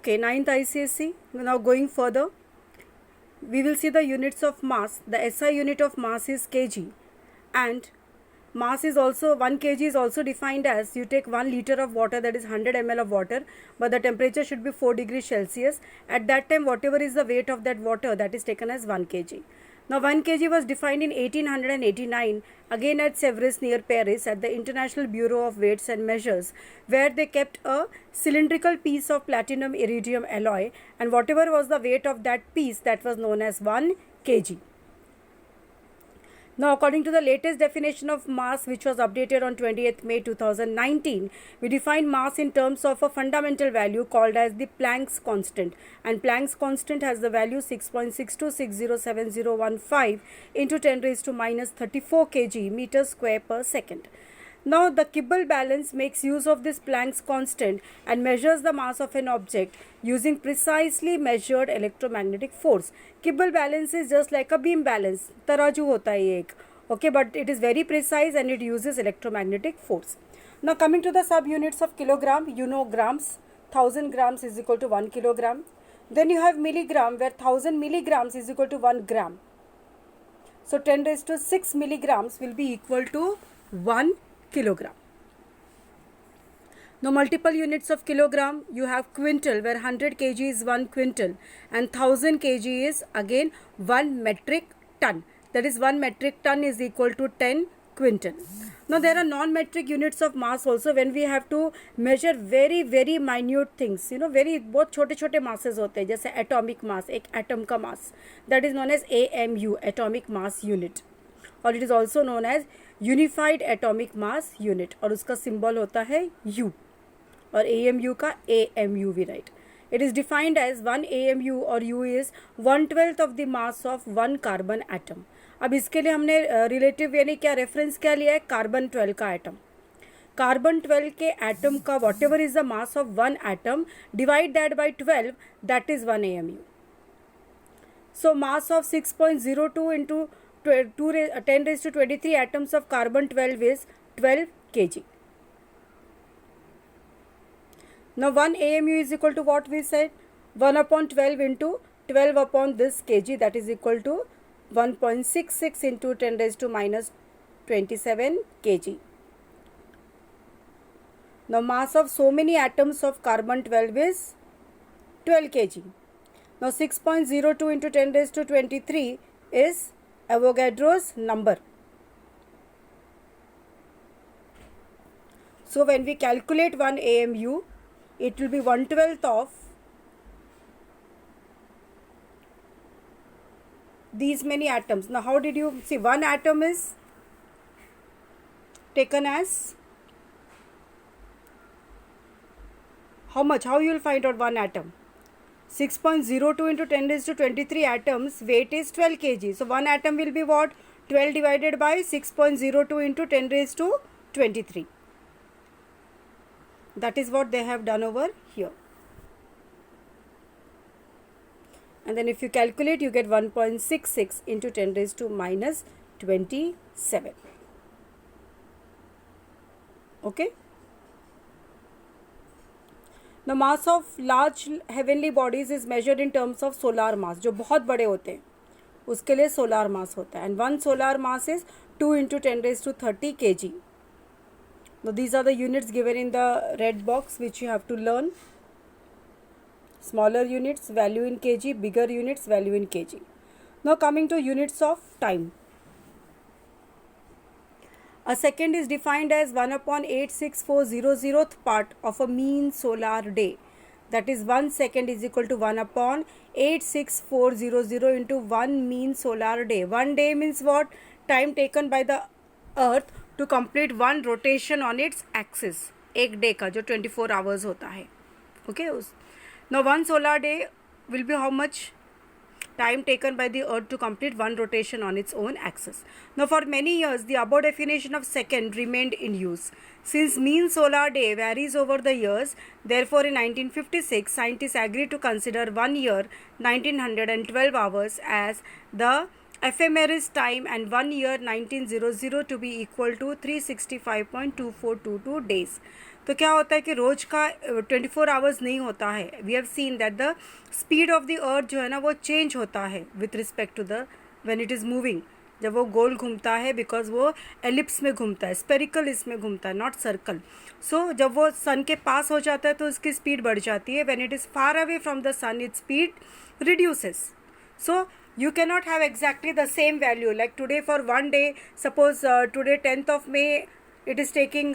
Okay, ninth ICSE. Now going further, we will see the units of mass. The SI unit of mass is kg, and mass is also 1 kg is also defined as you take 1 liter of water, that is 100 ml of water, but the temperature should be 4 degrees Celsius. At that time, whatever is the weight of that water, that is taken as 1 kg. Now 1 kg was defined in 1889 again at Sèvres near Paris at the International Bureau of Weights and Measures, where they kept a cylindrical piece of platinum iridium alloy, and whatever was the weight of that piece, that was known as 1 kg. Now, according to the latest definition of mass, which was updated on 20th May 2019, we define mass in terms of a fundamental value called as the Planck's constant. And Planck's constant has the value 6.62607015 into 10 raised to minus 34 kg meters square per second. Now, the Kibble balance makes use of this Planck's constant and measures the mass of an object using precisely measured electromagnetic force. Kibble balance is just like a beam balance. तराजू होता है ये एक. Okay, but it is very precise and it uses electromagnetic force. Now, coming to the subunits of kilogram, you know grams. 1000 grams is equal to 1 kilogram. Then you have milligram, where 1000 milligrams is equal to 1 gram. So, 10 raised to 6 milligrams will be equal to 1 kilogram. Now, multiple units of kilogram, you have quintal, where 100 kg is 1 quintal, and 1000 kg is again 1 metric ton. That is 1 metric ton is equal to 10 quintal. Now, there are non-metric units of mass also when we have to measure very very minute things. very बहुत छोटे छोटे masses होते हैं, जैसे atomic mass, एक atom का mass, that is known as AMU, atomic mass unit, और it is also known as unified atomic mass unit, और उसका सिंबल होता है U, और AMU का AMU we write. It is defined as 1 AMU और U is 1/12 of the mass of 1 carbon atom. अब इसके लिए हमने रिलेटिव यानी क्या रेफरेंस क्या लिया है, कार्बन 12 का एटम. कार्बन 12 के एटम का what ever is the mass of 1 atom, divide that by 12, that is 1 AMU. So mass of 6.02 into 10 raised to 23 atoms of carbon 12 is 12 kg. Now 1 AMU is equal to what we said, 1 upon 12 into 12 upon this kg, that is equal to 1.66 into 10 raised to minus 27 kg. Now mass of so many atoms of carbon 12 is 12 kg. Now 6.02 into 10 raised to 23 is Avogadro's number. So when we calculate 1 AMU, it will be 1/12 of these many atoms. Now how did you see, one atom is taken as how much? How you will find out one atom? 6.02 into 10 raised to 23 atoms, weight is 12 kg. So, one atom will be what? 12 divided by 6.02 into 10 raised to 23. That is what they have done over here. And then if you calculate, you get 1.66 into 10 raised to minus 27. Okay. The mass of large heavenly bodies is measured in terms of solar mass. जो बहुत बड़े होते हैं उसके लिए solar mass होता है, and one solar mass is 2 into 10 raised to 30 kg. Now these are the units given in the red box which you have to learn. Smaller units, value in kg, bigger units, value in kg. Now coming to units of time. A second is defined as 1 upon 86400th part of a mean solar day. That is 1 second is equal to 1 upon 86400 into 1 mean solar day. 1 day means what? Time taken by the earth to complete one rotation on its axis. एक day का जो 24 hours होता है. Okay. Now 1 solar day will be how much? Time taken by the earth to complete one rotation on its own axis. Now for many years the above definition of second remained in use. Since mean solar day varies over the years, therefore in 1956 scientists agreed to consider 1 year 1912 hours as the ephemeris time and 1 year 1900 to be equal to 365.2422 days. तो क्या होता है कि रोज का 24 hours नहीं होता है. We have seen that the speed of the earth जो है ना वो चेंज होता है with respect to the when it is moving. जब वो गोल घूमता है, बिकॉज वो एलिप्स में घूमता है, स्पेरिकल इसमें घूमता है, नॉट सर्कल. सो जब वो सन के पास हो जाता है तो उसकी स्पीड बढ़ जाती है. When it is far away from the sun its speed reduces. So you cannot have exactly the same value. Like today, for one day, suppose today 10th of May, it is taking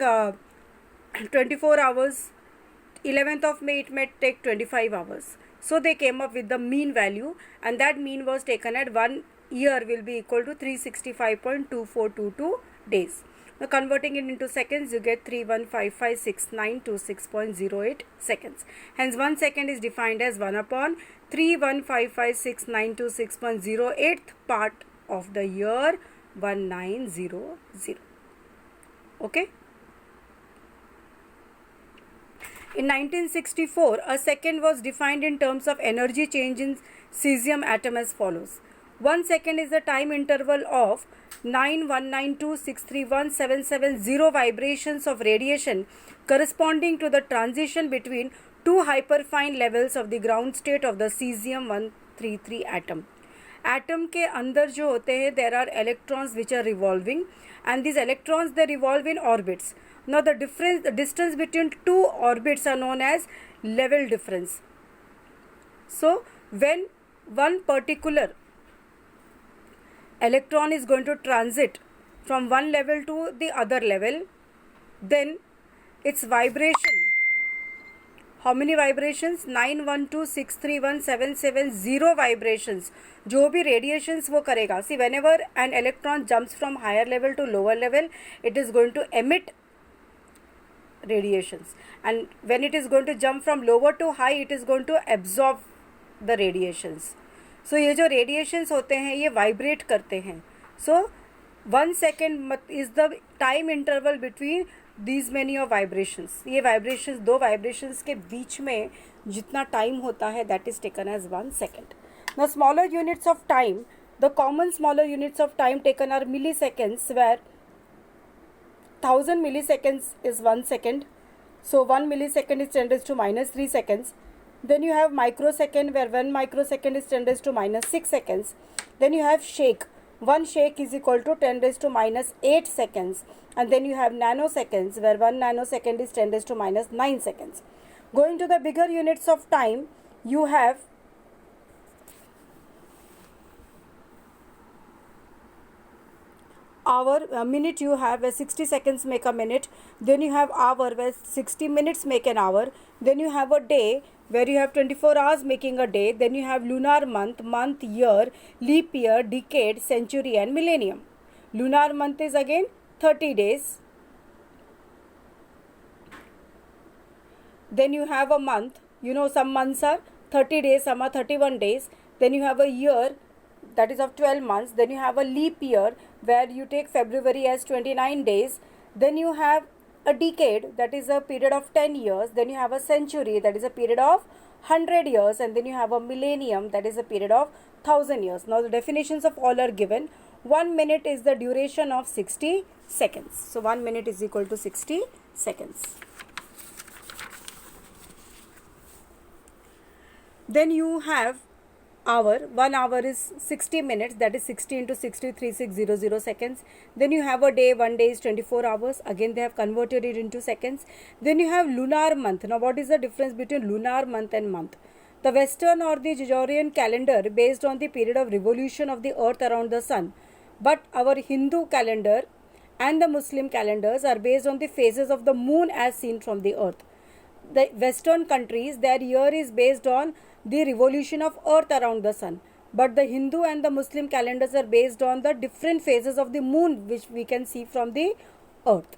24 hours. 11th of May, it may take 25 hours. So they came up with the mean value, and that mean was taken at 1 year will be equal to 365.2422 days. Now converting it into seconds, you get 315566926.08 seconds. Hence 1 second is defined as 1 upon 315566926.08th part of the year 1900. Okay. In 1964, a second was defined in terms of energy change in cesium atom as follows. 1 second is the time interval of 9,192,631,770 vibrations of radiation corresponding to the transition between two hyperfine levels of the ground state of the cesium-133 atom. Atom के अंदर जो होते हैं, there are electrons which are revolving, and these electrons they revolve in orbits. Now the distance between two orbits are known as level difference. So when one particular electron is going to transit from one level to the other level, then its vibration, how many vibrations? 912,631,770 vibrations. जो भी radiations वो करेगा. See, whenever an electron jumps from higher level to lower level, it is going to emit radiations, and when it is going to jump from lower to high, it is going to absorb the radiations. So ये जो radiations होते हैं ये vibrate करते हैं. So 1 second is the time interval between these many of vibrations. ये vibrations, दो vibrations के बीच में जितना time होता है, that is taken as 1 second. Now smaller units of time, the common smaller units of time taken are milliseconds, where 1000 milliseconds is 1 second. So 1 millisecond is 10 raised to minus 3 seconds. Then you have microsecond, where 1 microsecond is 10 raised to minus 6 seconds. Then you have shake. 1 shake is equal to 10 raised to minus 8 seconds. And then you have nanoseconds, where 1 nanosecond is 10 raised to minus 9 seconds. Going to the bigger units of time, you have hour. A minute you have where 60 seconds make a minute. Then you have hour where 60 minutes make an hour. Then you have a day where you have 24 hours making a day. Then you have lunar month, year, leap year, decade, century and millennium. Lunar month is again 30 days. Then you have a month. You know, some months are 30 days, some are 31 days. Then you have a year, that is of 12 months. Then you have a leap year, where you take February as 29 days. Then you have a decade, that is a period of 10 years. Then you have a century, that is a period of 100 years. And then you have a millennium, that is a period of 1000 years. Now the definitions of all are given. 1 minute is the duration of 60 seconds. So 1 minute is equal to 60 seconds. Then you have hour. 1 hour is 60 minutes, that is 60 into 60, 3600 seconds. Then you have a day. 1 day is 24 hours. Again they have converted it into seconds. Then you have lunar month. Now what is the difference between lunar month and month? The Western or the Gregorian calendar based on the period of revolution of the earth around the sun, but our Hindu calendar and the Muslim calendars are based on the phases of the moon as seen from the earth. The Western countries, their year is based on the revolution of earth around the sun, but the Hindu and the Muslim calendars are based on the different phases of the moon which we can see from the earth.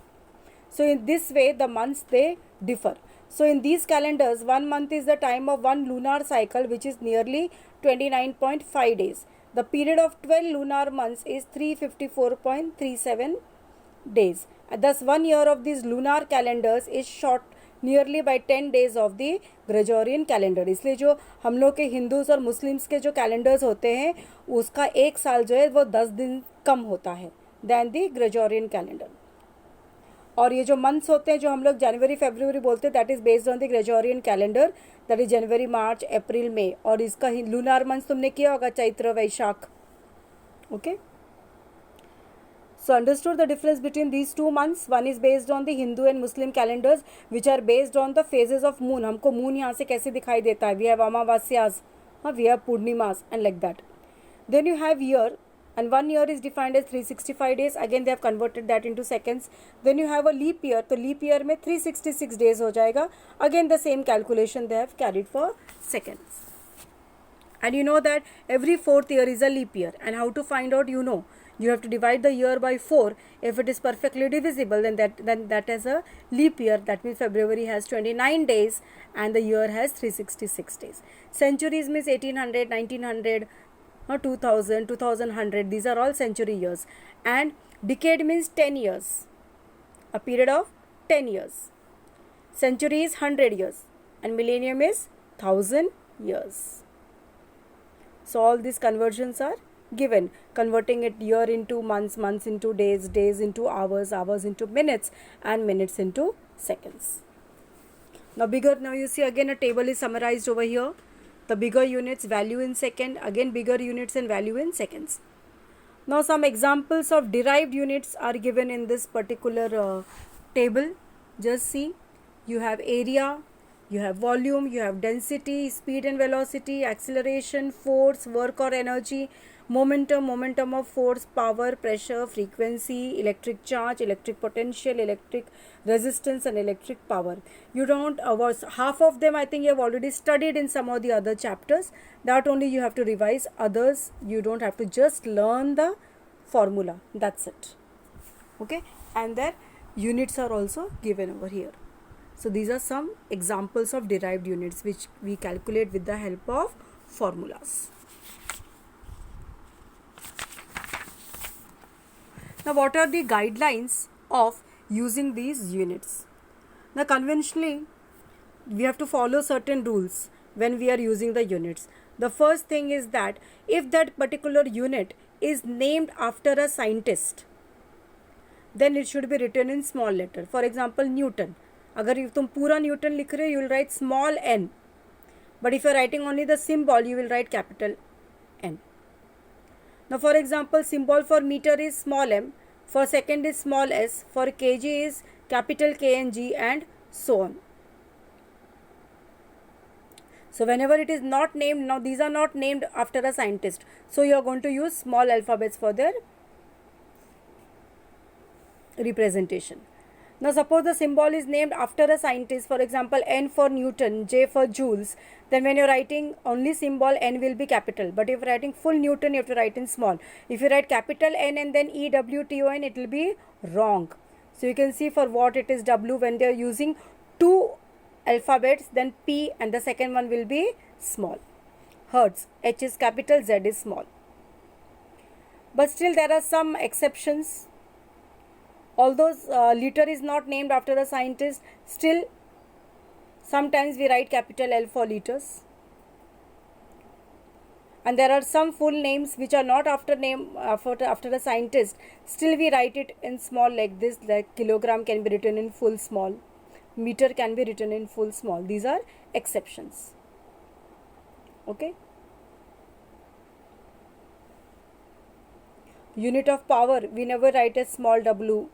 So in this way the months they differ. So in these calendars, 1 month is the time of one lunar cycle, which is nearly 29.5 days. The period of 12 lunar months is 354.37 days. Thus 1 year of these lunar calendars is short nearly by 10 days of the Gregorian calendar. इसलिए जो हम लोग के Hindus और Muslims के जो calendars होते हैं उसका एक साल जो है वो 10 दिन कम होता है दैन द ग्रेगोरियन कैलेंडर. और ये जो मंथ्स होते हैं जो हम लोग जनवरी फरवरी बोलते हैं, that is based on the Gregorian calendar, that is January March April May. और इसका लूनार मंथ्स तुमने किया होगा, Chaitra Vaishakh. Okay, so understood the difference between these 2 months. One is based on the Hindu and Muslim calendars which are based on the phases of moon. हमको moon यहाँ से कैसे दिखाई देता है, we have अमावास्यास, we have पूर्णिमास and like that. Then you have year, and 1 year is defined as 365 days. Again they have converted that into seconds. Then you have a leap year, तो leap year में 366 days हो जाएगा. Again the same calculation they have carried for seconds. And you know that every 4th year is a leap year. And how to find out, you know, you have to divide the year by 4. If it is perfectly divisible, then that is a leap year. That means February has 29 days and the year has 366 days. Centuries means 1800, 1900, 2000, 2100. These are all century years. And decade means 10 years. A period of 10 years. Century is 100 years. And millennium is 1000 years. So all these conversions are given, converting it year into months, months into days, days into hours, hours into minutes, and minutes into seconds. Now you see again a table is summarized over here. The bigger units, value in second, again bigger units and value in seconds. Now some examples of derived units are given in this particular table. Just see, you have area, you have volume, you have density, speed and velocity, acceleration, force, work or energy, momentum, momentum of force, power, pressure, frequency, electric charge, electric potential, electric resistance and electric power. You don't, half of them I think you have already studied in some of the other chapters. That only you have to revise. Others you don't have to, just learn the formula. That's it. Okay, and their units are also given over here. So these are some examples of derived units which we calculate with the help of formulas. Now what are the guidelines of using these units? Now conventionally we have to follow certain rules when we are using the units. The first thing is that if that particular unit is named after a scientist, then it should be written in small letter. For example, Newton. अगर तुम पूरा Newton लिख रहे हो, you will write small n. But if you are writing only the symbol, you will write capital N. Now for example, symbol for meter is small m, for second is small s, for kg is capital K and G, and so on. So whenever it is not named, now these are not named after a scientist, so you are going to use small alphabets for their representation. Now suppose the symbol is named after a scientist, for example N for Newton, J for joules, then when you are writing only symbol N will be capital, but if you are writing full Newton you have to write in small. If you write capital N and then EWTON, it will be wrong. So you can see for what it is W, when they are using two alphabets, then P and the second one will be small. Hertz, H is capital, Z is small. But still there are some exceptions. Although liter is not named after a scientist, still sometimes we write capital L for liters. And there are some full names which are not after a scientist, still we write it in small like this, like kilogram can be written in full small, meter can be written in full small. These are exceptions. Okay. Unit of power, we never write as small w.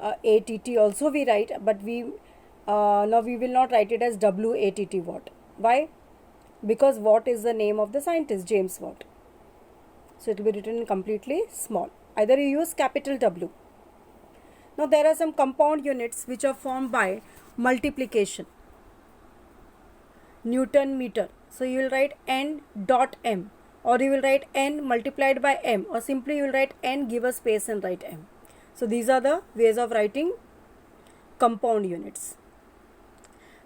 ATT also we write, but now we will not write it as WATT watt. Why? Because Watt is the name of the scientist, James Watt. So it will be written in completely small. Either you use capital W. Now there are some compound units which are formed by multiplication. Newton meter. So you will write N dot M, or you will write N multiplied by M, or simply you will write N, give a space and write M. So these are the ways of writing compound units.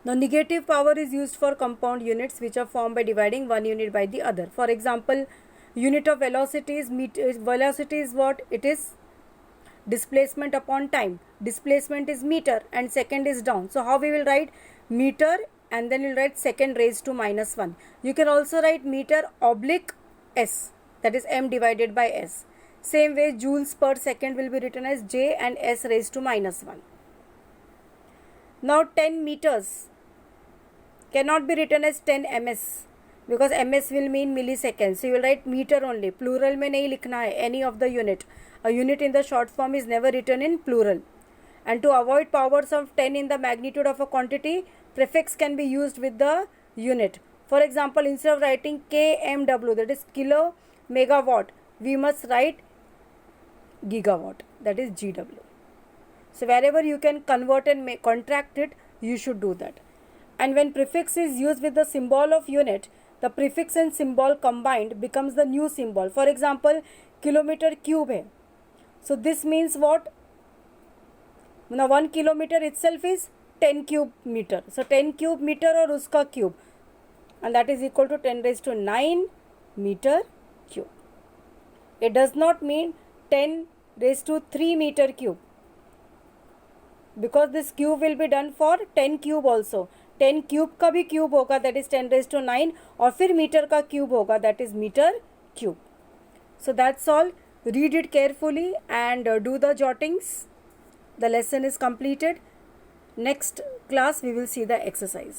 Now negative power is used for compound units which are formed by dividing one unit by the other. For example, unit of velocity is meter. Velocity is what? It is displacement upon time. Displacement is meter and second is down. So how we will write meter and then we will write second raised to -1. You can also write meter oblique S, that is M divided by S. Same way joules per second will be written as J and S raised to -1. Now 10 meters cannot be written as 10 ms because ms will mean milliseconds. So you will write meter only. Plural में नहीं लिखना है any of the unit. A unit in the short form is never written in plural. And to avoid powers of 10 in the magnitude of a quantity, prefix can be used with the unit. For example, instead of writing kmw, that is kilo megawatt, we must write gigawatt, that is GW. So wherever you can convert and contract it, you should do that. And when prefix is used with the symbol of unit, the prefix and symbol combined becomes the new symbol. For example, kilometer cube hai. So this means what? Now 1 kilometer itself is 10 cube meter. So 10 cube meter or uska cube, and that is equal to 10 raised to 9 meter cube. It does not mean 10 raised to 3 meter cube, because this cube will be done for 10 cube also. 10 cube का भी cube होगा, that is 10 raised to 9, और फिर meter का cube होगा, that is meter cube. So that's all. Read it carefully and do the jottings. The lesson is completed. Next class we will see the exercise.